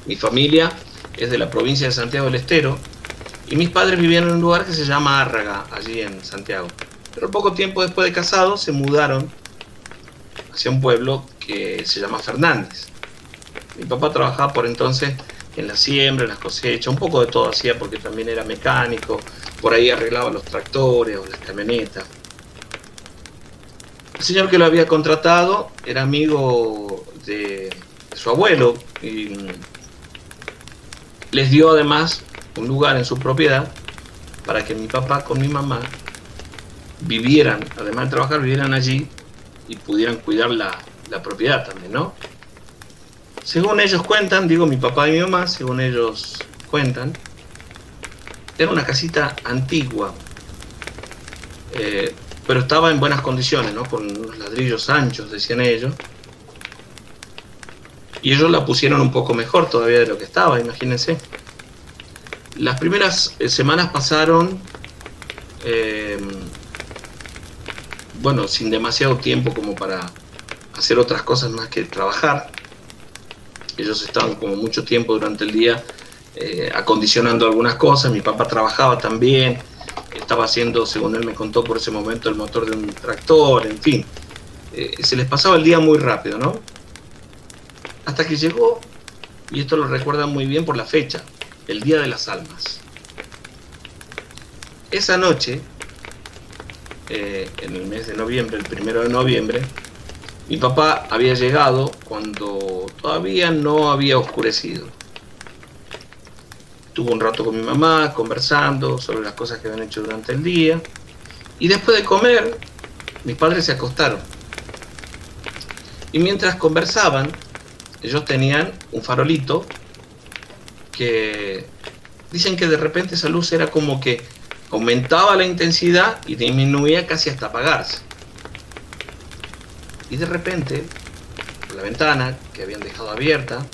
Mi familia es de la provincia de Santiago del Estero y mis padres vivían en un lugar que se llama Árraga, allí en Santiago. Pero poco tiempo después de casados se mudaron hacia un pueblo que se llama Fernández. Mi papá trabajaba por entonces en la siembra, en las cosechas, un poco de todo hacía porque también era mecánico, por ahí arreglaba los tractores o las camionetas. El señor que lo había contratado era amigo de su abuelo y les dio además un lugar en su propiedad para que mi papá con mi mamá vivieran, además de trabajar, vivieran allí y pudieran cuidar la propiedad también, ¿no? Según ellos cuentan, digo mi papá y mi mamá, según ellos cuentan, era una casita antigua, pero estaba en buenas condiciones, ¿no? Con unos ladrillos anchos, decían ellos. Y ellos la pusieron un poco mejor todavía de lo que estaba, imagínense. Las primeras semanas pasaron, bueno, sin demasiado tiempo como para hacer otras cosas más que trabajar. Ellos estaban como mucho tiempo durante el día acondicionando algunas cosas. Mi papá trabajaba también, estaba haciendo, según él me contó por ese momento, el motor de un tractor, en fin. Se les pasaba el día muy rápido, ¿no? Hasta que llegó, y esto lo recuerdan muy bien por la fecha, el Día de las Almas. Esa noche, en el mes de noviembre, el 1 de noviembre, mi papá había llegado cuando todavía no había oscurecido. Estuvo un rato con mi mamá conversando sobre las cosas que habían hecho durante el día. Y después de comer, mis padres se acostaron. Y mientras conversaban, ellos tenían un farolito que dicen que de repente esa luz era como que aumentaba la intensidad y disminuía casi hasta apagarse. Y de repente, por la ventana que habían dejado abierta,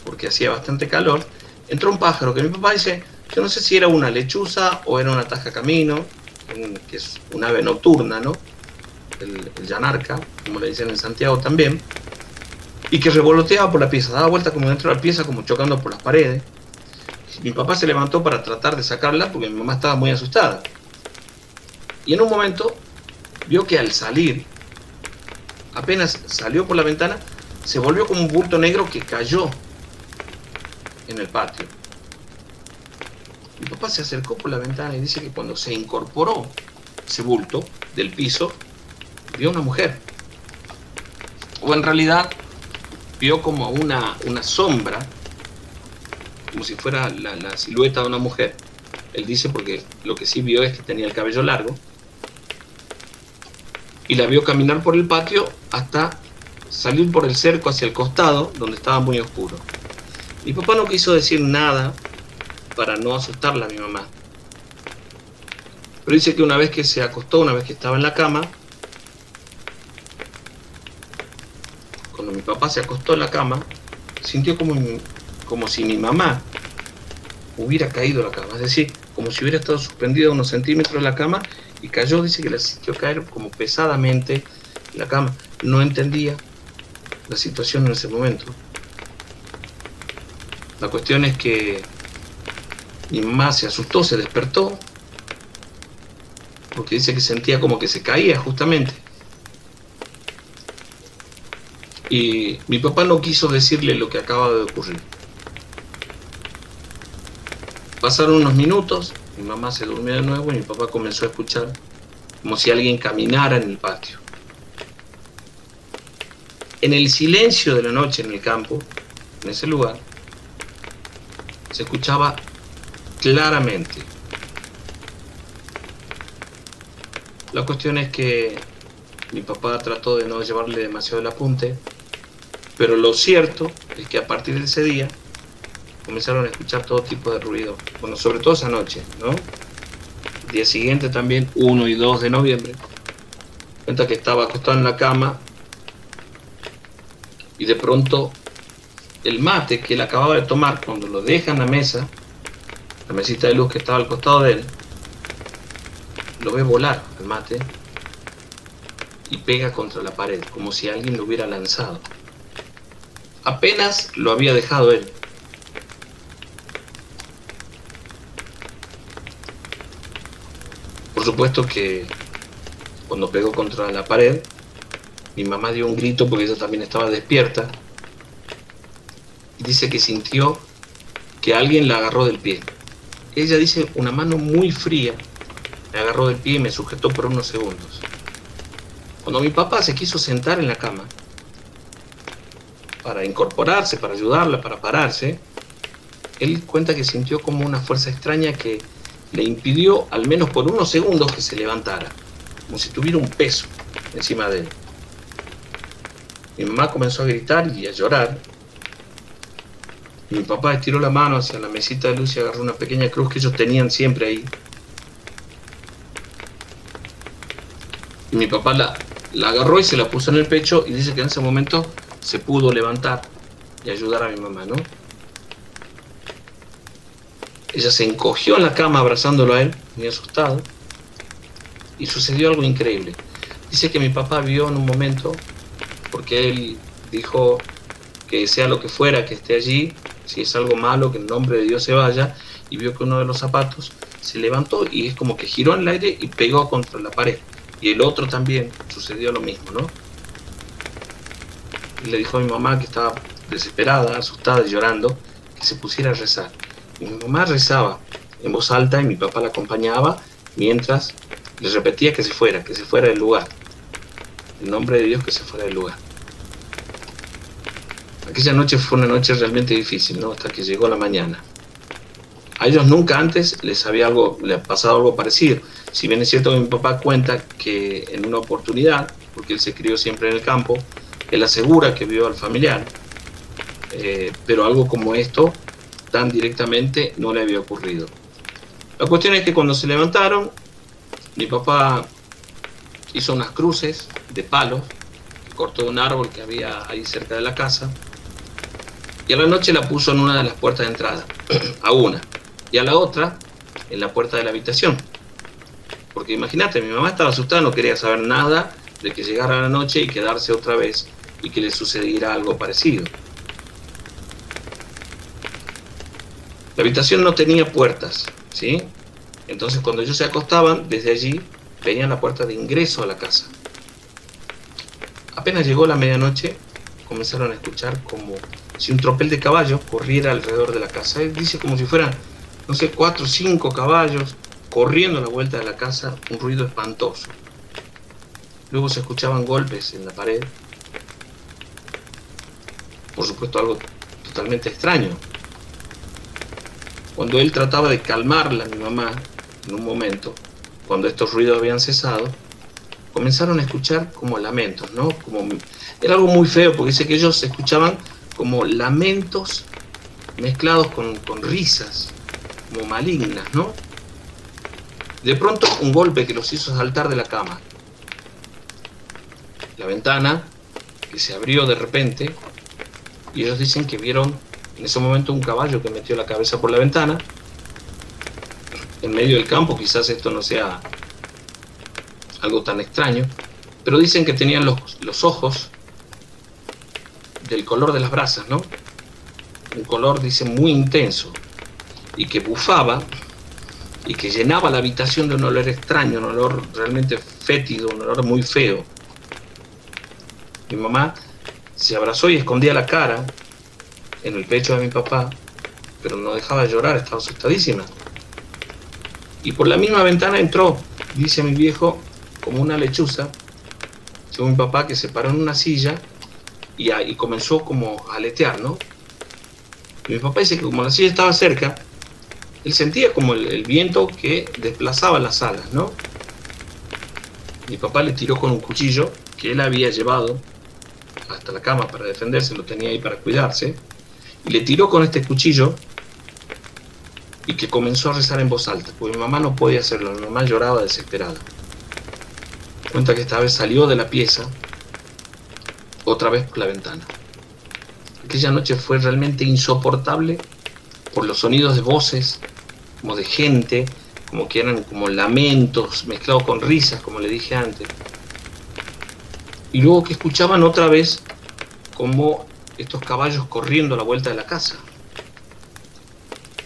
porque hacía bastante calor, entró un pájaro que mi papá dice, yo no sé si era una lechuza o era una tajacamino, que es un ave nocturna, ¿no? El llanarca, como le dicen en Santiago también, y que revoloteaba por la pieza, daba vuelta como dentro de la pieza, como chocando por las paredes. Mi papá se levantó para tratar de sacarla porque mi mamá estaba muy asustada. Y en un momento vio que al salir, apenas salió por la ventana, se volvió como un bulto negro que cayó en el patio. Mi papá se acercó por la ventana y dice que cuando se incorporó ese bulto del piso, vio una mujer. O en realidad vio como una sombra, como si fuera la silueta de una mujer. Él dice porque lo que sí vio es que tenía el cabello largo. Y la vio caminar por el patio hasta salir por el cerco hacia el costado, donde estaba muy oscuro. Mi papá no quiso decir nada para no asustarla a mi mamá. Pero dice que una vez que se acostó, una vez que estaba en la cama, cuando mi papá se acostó en la cama, sintió como si mi mamá hubiera caído a la cama. Es decir, como si hubiera estado suspendida a unos centímetros de la cama y cayó, dice que la sintió caer como pesadamente en la cama. No entendía la situación en ese momento. La cuestión es que mi mamá se asustó, se despertó, porque dice que sentía como que se caía justamente. Y mi papá no quiso decirle lo que acaba de ocurrir. Pasaron unos minutos, mi mamá se durmió de nuevo y mi papá comenzó a escuchar como si alguien caminara en el patio. En el silencio de la noche en el campo, en ese lugar, se escuchaba claramente. La cuestión es que mi papá trató de no llevarle demasiado el apunte, pero lo cierto es que a partir de ese día comenzaron a escuchar todo tipo de ruido. Bueno, sobre todo esa noche, ¿no? El día siguiente también, 1 y 2 de noviembre, cuenta que estaba acostado en la cama y de pronto el mate que él acababa de tomar, cuando lo deja en la mesa, la mesita de luz que estaba al costado de él, lo ve volar el mate y pega contra la pared, como si alguien lo hubiera lanzado. Apenas lo había dejado él, Por supuesto que cuando pegó contra la pared, mi mamá dio un grito porque ella también estaba despierta. Y dice que sintió que alguien la agarró del pie. Ella dice, una mano muy fría me agarró del pie y me sujetó por unos segundos. Cuando mi papá se quiso sentar en la cama para incorporarse, para ayudarla, para pararse, él cuenta que sintió como una fuerza extraña que le impidió, al menos por unos segundos, que se levantara, como si tuviera un peso encima de él. Mi mamá comenzó a gritar y a llorar. Mi papá estiró la mano hacia la mesita de luz y agarró una pequeña cruz que ellos tenían siempre ahí. Y mi papá la agarró y se la puso en el pecho y dice que en ese momento se pudo levantar y ayudar a mi mamá, ¿no? Ella se encogió en la cama abrazándolo a él, muy asustado, y sucedió algo increíble. Dice que mi papá vio en un momento, porque él dijo que sea lo que fuera que esté allí, si es algo malo, que en nombre de Dios se vaya, y vio que uno de los zapatos se levantó y es como que giró en el aire y pegó contra la pared. Y el otro también sucedió lo mismo, ¿no? Y le dijo a mi mamá, que estaba desesperada, asustada y llorando, que se pusiera a rezar. Y mi mamá rezaba en voz alta y mi papá la acompañaba mientras le repetía que se fuera del lugar. En nombre de Dios, que se fuera del lugar. Aquella noche fue una noche realmente difícil, ¿no? Hasta que llegó la mañana. A ellos nunca antes les había pasado algo parecido. Si bien es cierto que mi papá cuenta que en una oportunidad, porque él se crió siempre en el campo, él asegura que vio al familiar, pero algo como esto, tan directamente, no le había ocurrido. La cuestión es que cuando se levantaron, mi papá hizo unas cruces de palos que cortó de un árbol que había ahí cerca de la casa, y a la noche la puso en una de las puertas de entrada, a una, y a la otra en la puerta de la habitación. Porque imagínate, mi mamá estaba asustada, no quería saber nada de que llegara la noche y quedarse otra vez y que le sucediera algo parecido. La habitación no tenía puertas, ¿sí? Entonces cuando ellos se acostaban, desde allí veían la puerta de ingreso a la casa. Apenas llegó la medianoche, comenzaron a escuchar como si un tropel de caballos corriera alrededor de la casa. Él dice como si fueran, no sé, 4 o 5 caballos corriendo a la vuelta de la casa, un ruido espantoso. Luego se escuchaban golpes en la pared. Por supuesto, algo totalmente extraño. Cuando él trataba de calmarla, mi mamá, en un momento, cuando estos ruidos habían cesado, comenzaron a escuchar como lamentos, ¿no? Era algo muy feo, porque dice que ellos escuchaban como lamentos mezclados con risas, como malignas, ¿no? De pronto, un golpe que los hizo saltar de la cama. La ventana, que se abrió de repente, y ellos dicen que vieron en ese momento un caballo que metió la cabeza por la ventana, en medio del campo. Quizás esto no sea algo tan extraño, pero dicen que tenían los ojos del color de las brasas, ¿no? Un color, dicen, muy intenso, y que bufaba y que llenaba la habitación de un olor extraño, un olor realmente fétido, un olor muy feo. Mi mamá se abrazó y escondía la cara en el pecho de mi papá, pero no dejaba de llorar, estaba asustadísima. Y por la misma ventana entró, dice mi viejo, como una lechuza, según mi papá, que se paró en una silla y comenzó como a aletear, ¿no? Y mi papá dice que como la silla estaba cerca, él sentía como el viento que desplazaba las alas, ¿no? Mi papá le tiró con un cuchillo que él había llevado hasta la cama para defenderse, lo tenía ahí para cuidarse, y le tiró con este cuchillo y que comenzó a rezar en voz alta, porque mi mamá no podía hacerlo, mi mamá lloraba desesperada. Cuenta que esta vez salió de la pieza, otra vez por la ventana. Aquella noche fue realmente insoportable por los sonidos de voces, como de gente, como que eran como lamentos mezclados con risas, como le dije antes. Y luego que escuchaban otra vez como estos caballos corriendo a la vuelta de la casa.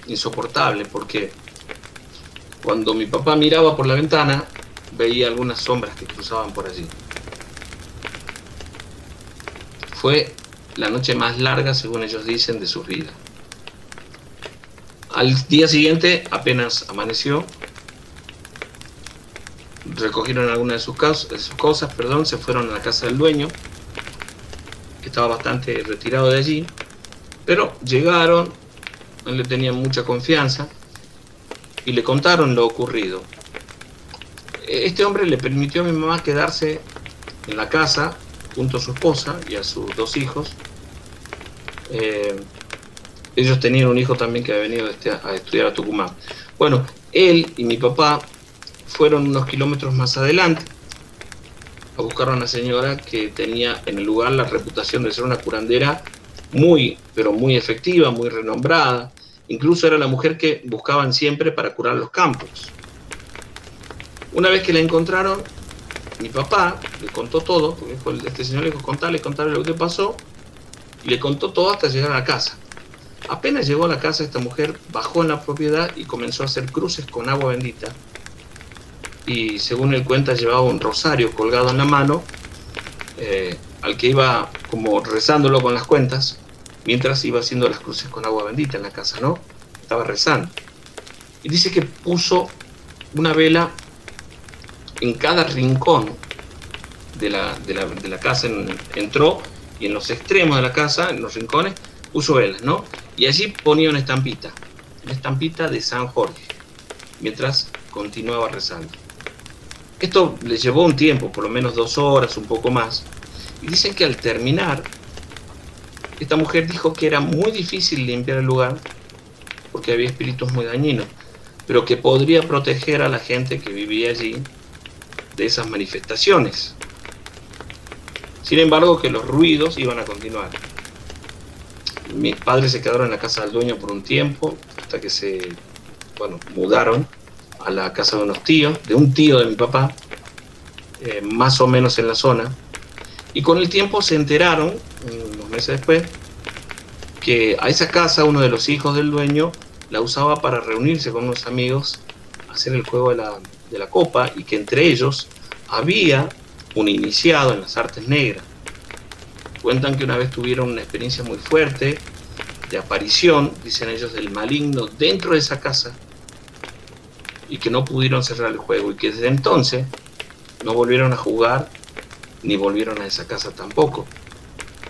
Insoportable, porque Cuando mi papá miraba por la ventana, veía algunas sombras que cruzaban por allí. Fue la noche más larga, según ellos dicen, de sus vidas. Al día siguiente, apenas amaneció, recogieron algunas de sus cosas, se fueron a la casa del dueño, que estaba bastante retirado de allí, pero llegaron, no le tenían mucha confianza, y le contaron lo ocurrido. Este hombre le permitió a mi mamá quedarse en la casa junto a su esposa y a sus 2 hijos. Ellos tenían un hijo también que había venido a estudiar a Tucumán. Bueno, él y mi papá fueron unos kilómetros más adelante a buscar a una señora que tenía en el lugar la reputación de ser una curandera muy, pero muy efectiva, muy renombrada. Incluso era la mujer que buscaban siempre para curar los campos. Una vez que la encontraron, mi papá le contó todo, porque este señor le dijo, contale lo que te pasó, y le contó todo hasta llegar a la casa. Apenas llegó a la casa, esta mujer bajó en la propiedad y comenzó a hacer cruces con agua bendita. Y según él cuenta, llevaba un rosario colgado en la mano, al que iba como rezándolo con las cuentas, mientras iba haciendo las cruces con agua bendita en la casa, ¿no? Estaba rezando. Y dice que puso una vela en cada rincón de la casa. Entró y en los extremos de la casa, en los rincones, puso velas, ¿no? Y allí ponía una estampita de San Jorge, mientras continuaba rezando. Esto le llevó un tiempo, por lo menos 2 horas, un poco más, y dicen que al terminar, esta mujer dijo que era muy difícil limpiar el lugar, porque había espíritus muy dañinos, pero que podría proteger a la gente que vivía allí de esas manifestaciones. Sin embargo, que los ruidos iban a continuar. Mis padres se quedaron en la casa del dueño por un tiempo, hasta que mudaron a la casa de unos tíos, de un tío de mi papá, más o menos en la zona. Y con el tiempo se enteraron, unos meses después, que a esa casa uno de los hijos del dueño la usaba para reunirse con unos amigos, hacer el juego de la copa, y que entre ellos había un iniciado en las artes negras. Cuentan que una vez tuvieron una experiencia muy fuerte de aparición, dicen ellos, del maligno dentro de esa casa, y que no pudieron cerrar el juego, y que desde entonces no volvieron a jugar ni volvieron a esa casa tampoco.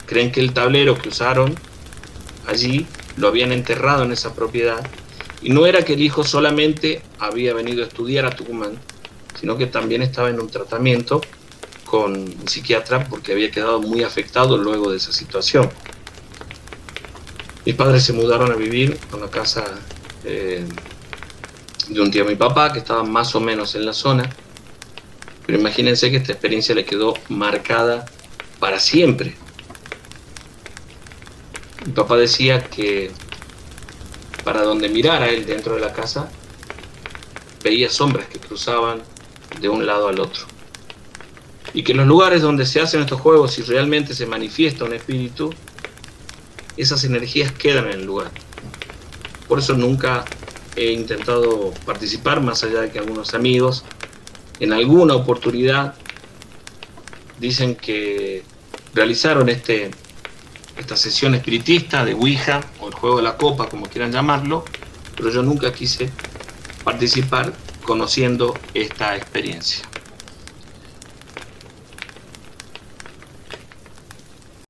Creen que el tablero que usaron allí lo habían enterrado en esa propiedad, y no era que el hijo solamente había venido a estudiar a Tucumán, sino que también estaba en un tratamiento con un psiquiatra porque había quedado muy afectado luego de esa situación. Mis padres se mudaron a vivir a una casa de un tío de mi papá que estaba más o menos en la zona, pero imagínense que esta experiencia le quedó marcada para siempre. Mi papá decía que para donde mirara él dentro de la casa, veía sombras que cruzaban de un lado al otro. Y que en los lugares donde se hacen estos juegos, si realmente se manifiesta un espíritu, esas energías quedan en el lugar. Por eso nunca he intentado participar, más allá de que algunos amigos en alguna oportunidad dicen que realizaron esta sesión espiritista de Ouija, o el juego de la copa, como quieran llamarlo, pero yo nunca quise participar conociendo esta experiencia.